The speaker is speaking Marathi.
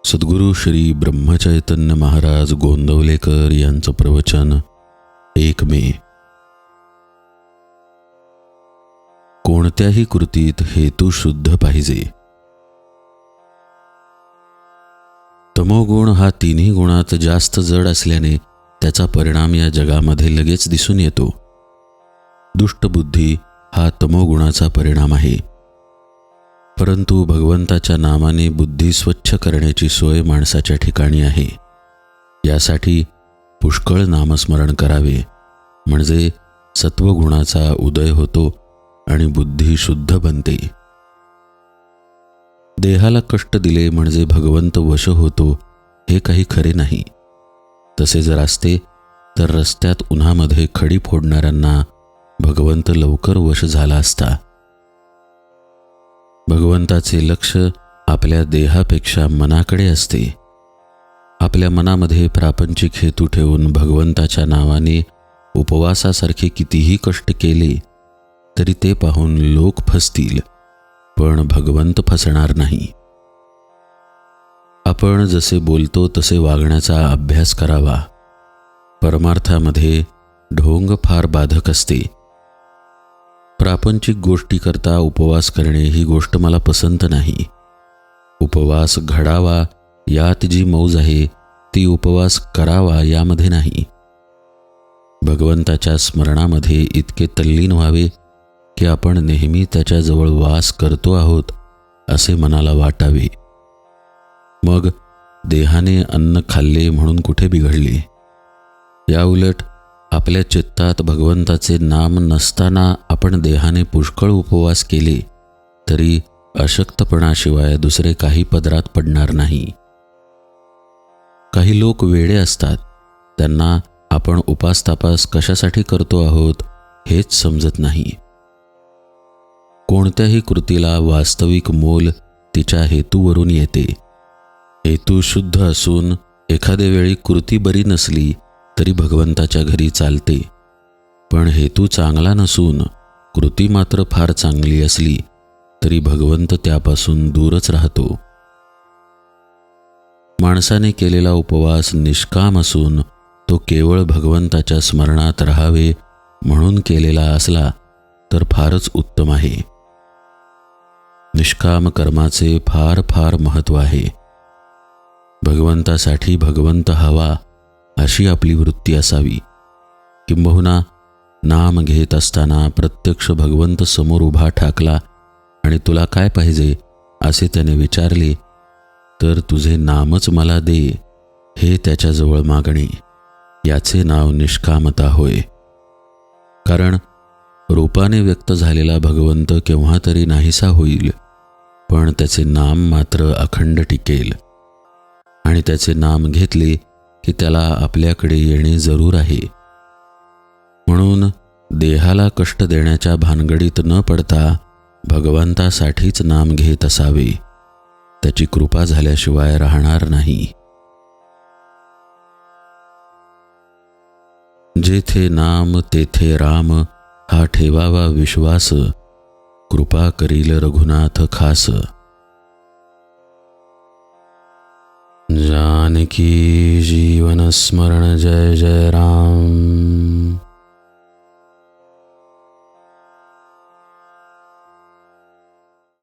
सद्गुरू श्री ब्रह्मचैतन्य महाराज गोंदवलेकर यांचं प्रवचन 1 मे. कोणत्याही कृतीत हेतू शुद्ध पाहिजे. तमोगुण हा तिन्ही गुणात जास्त जड असल्याने त्याचा परिणाम या जगामध्ये लगेच दिसून येतो. दुष्टबुद्धी हा तमोगुणाचा परिणाम आहे. परंतु भगवंताच्या नामाने बुद्धी स्वच्छ करण्याची सोय माणसाच्या ठिकाणी आहे. यासाठी पुष्कळ नामस्मरण करावे, म्हणजे सत्वगुणाचा उदय होतो आणि बुद्धी शुद्ध बनते. देहाला कष्ट दिले म्हणजे भगवंत वश होतो हे काही खरे नाही. तसे जर असते तर रस्त्यात उन्हामध्ये खडी फोडणाऱ्यांना भगवंत लवकर वश झाला असता. भगवंताचे लक्ष आपल्या देहापेक्षा मनाकडे असते. आपल्या मनामध्ये प्रापंचिक हेतू ठेवून भगवंताच्या नावाने उपवासासारखे कितीही कष्ट केले तरी ते पाहून लोक फसतील, पण भगवंत फसणार नाही. आपण जसे बोलतो तसे वागण्याचा अभ्यास करावा. परमार्थामध्ये ढोंग फार बाधक असते. प्रापंचिक गोष्टी करता उपवास करणे ही गोष्ट मला पसंत नाही. उपवास घडावा यात जी मौज आहे ती उपवास करावा यामध्ये नाही. भगवंताच्या स्मरणामध्ये इतके तल्लीन व्हावे की आपण नेहमी त्याच्याजवळ वास करतो आहोत असे मनाला वाटावे. मग देहाने अन्न खाल्ले म्हणून कुठे बिघडले. याउलट आपल्या चित्तात भगवंताचे नाम नसताना आपण देहाने पुष्कळ उपवास केले तरी अशक्तपणाशिवाय दुसरे काही पदरात पडणार नाही. काही लोक वेडे असतात. त्यांना आपण उपासतापास कशासाठी करतो आहोत हेच समजत नाही. कोणत्याही कृतीला वास्तविक मोल तिच्या हेतूवरून येते. हेतू शुद्ध असून एखाद्या वेळी कृती बरी नसली तरी भगवंताच्या घरी चालते, पण हेतू चांगला नसून कृती मात्र फार चांगली असली तरी भगवंत त्यापासून दूरच राहतो. माणसाने केलेला उपवास निष्काम असून तो केवळ भगवंताच्या स्मरणात राहावे म्हणून केलेला असला तर फारच उत्तम आहे. निष्काम कर्माचे फार फार महत्त्व आहे. भगवंतासाठी भगवंत हवा अशी आपली वृत्ती असावी. किंबहुना नाम घेत असताना प्रत्यक्ष भगवंत समोर उभा ठाकला आणि तुला काय पाहिजे असे त्याने विचारले तर तुझे नामच मला दे हे त्याच्याजवळ मागणे, याचे नाव निष्कामता होय. कारण रूपाने व्यक्त झालेला भगवंत केव्हा तरी नाहीसा होईल, पण त्याचे नाम मात्र अखंड टिकेल. आणि त्याचे नाम घेतले की त्याला आपल्याकडे येणे जरूर आहे. म्हणून देहाला कष्ट देण्याच्या भानगडीत न पडता भगवंतासाठीच नाम घेत असावे. त्याची कृपा झाल्याशिवाय राहणार नाही. जेथे नाम तेथे राम हा ठेवावा विश्वास, कृपा करील रघुनाथ खास. जानकी जीवन स्मरण जय जय राम.